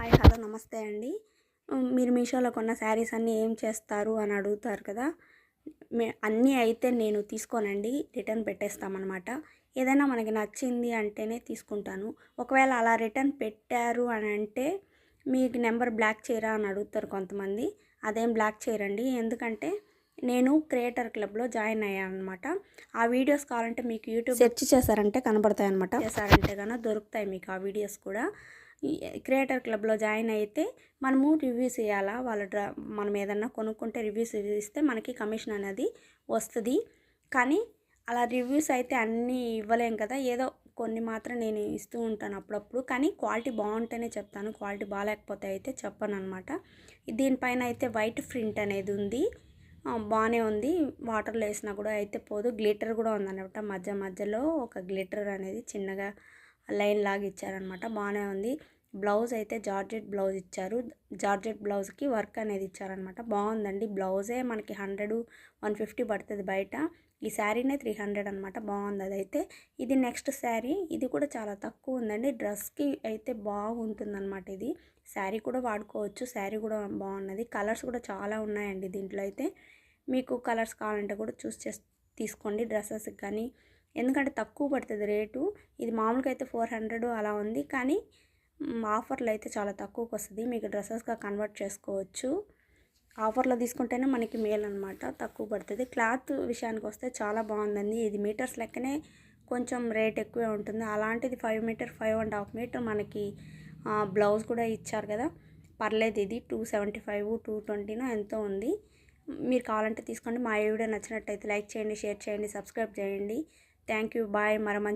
Hi hello నమస్తే అండి. మీరు మీషోలో కొన్న శారీస్ అన్నీ ఏం చేస్తారు అని అడుగుతారు కదా. అన్నీ అయితే నేను తీసుకోనండి, రిటర్న్ పెట్టేస్తామన్నమాట. ఏదైనా మనకి నచ్చింది అంటేనే తీసుకుంటాను. ఒకవేళ అలా రిటర్న్ పెట్టారు అని అంటే మీకు నెంబర్ బ్లాక్ చేయరా అని అడుగుతారు కొంతమంది. అదేం బ్లాక్ చేయరండి, ఎందుకంటే నేను క్రియేటర్ క్లబ్లో జాయిన్ అయ్యాను అనమాట. ఆ వీడియోస్ కావాలంటే మీకు యూట్యూబ్ సెర్చ్ చేశారంటే కనబడతాయి అనమాట. చేశారంటే కన్నా దొరుకుతాయి మీకు ఆ వీడియోస్ కూడా. క్రియేటర్ క్లబ్లో జాయిన్ అయితే మనము రివ్యూస్ ఇవ్వాలా, మనం ఏదన్నా కొనుక్కుంటే రివ్యూస్ ఇస్తే మనకి కమిషన్ అనేది వస్తుంది. కానీ అలా రివ్యూస్ అయితే అన్నీ ఇవ్వలేం కదా, ఏదో కొన్ని మాత్రం నేను ఇస్తూ ఉంటాను అప్పుడప్పుడు. కానీ క్వాలిటీ బాగుంటేనే చెప్తాను, క్వాలిటీ బాగాలేకపోతే అయితే చెప్పను అనమాట. దీనిపైన అయితే వైట్ ప్రింట్ అనేది ఉంది, బాగానే ఉంది. వాటర్లో వేసినా కూడా అయితే పోదు. గ్లిటర్ కూడా ఉందన్నమాట, మధ్యలో ఒక గ్లిటర్ అనేది చిన్నగా లైన్ లాగా ఇచ్చారనమాట, బాగానే ఉంది. బ్లౌజ్ అయితే జార్జెట్ బ్లౌజ్ ఇచ్చారు, జార్జెట్ బ్లౌజ్కి వర్క్ అనేది ఇచ్చారనమాట. బాగుందండి. బ్లౌజే మనకి 100-150 పడుతుంది బయట, ఈ శారీనే 300 అనమాట. బాగుంది అదైతే. ఇది నెక్స్ట్ శారీ, ఇది కూడా చాలా తక్కువ ఉందండి. డ్రెస్కి అయితే బాగుంటుంది అనమాట. ఇది శారీ కూడా వాడుకోవచ్చు, శారీ కూడా బాగున్నది. కలర్స్ కూడా చాలా ఉన్నాయండి దీంట్లో అయితే. మీకు కలర్స్ కావాలంటే కూడా తీసుకోండి డ్రెస్సెస్కి కానీ, ఎందుకంటే తక్కువ పడుతుంది రేటు. ఇది మామూలుగా అయితే 400 అలా ఉంది, కానీ ఆఫర్లో అయితే చాలా తక్కువకి వస్తుంది. మీకు డ్రెస్సెస్గా కన్వర్ట్ చేసుకోవచ్చు. ఆఫర్లో తీసుకుంటేనే మనకి మేలు అనమాట, తక్కువ పడుతుంది. క్లాత్ విషయానికి వస్తే చాలా బాగుందండి. ఇది మీటర్స్ లెక్కనే కొంచెం రేట్ ఎక్కువే ఉంటుంది. అలాంటిది 5 మీటర్ 5.5 మీటర్ మనకి బ్లౌజ్ కూడా ఇచ్చారు కదా, పర్లేదు. ఇది 275-220 ఎంతో ఉంది. మీరు కావాలంటే తీసుకోండి. మా వీడియో నచ్చినట్టయితే లైక్ చేయండి, షేర్ చేయండి, సబ్స్క్రైబ్ చేయండి. Thank you, bye. మరో మంచి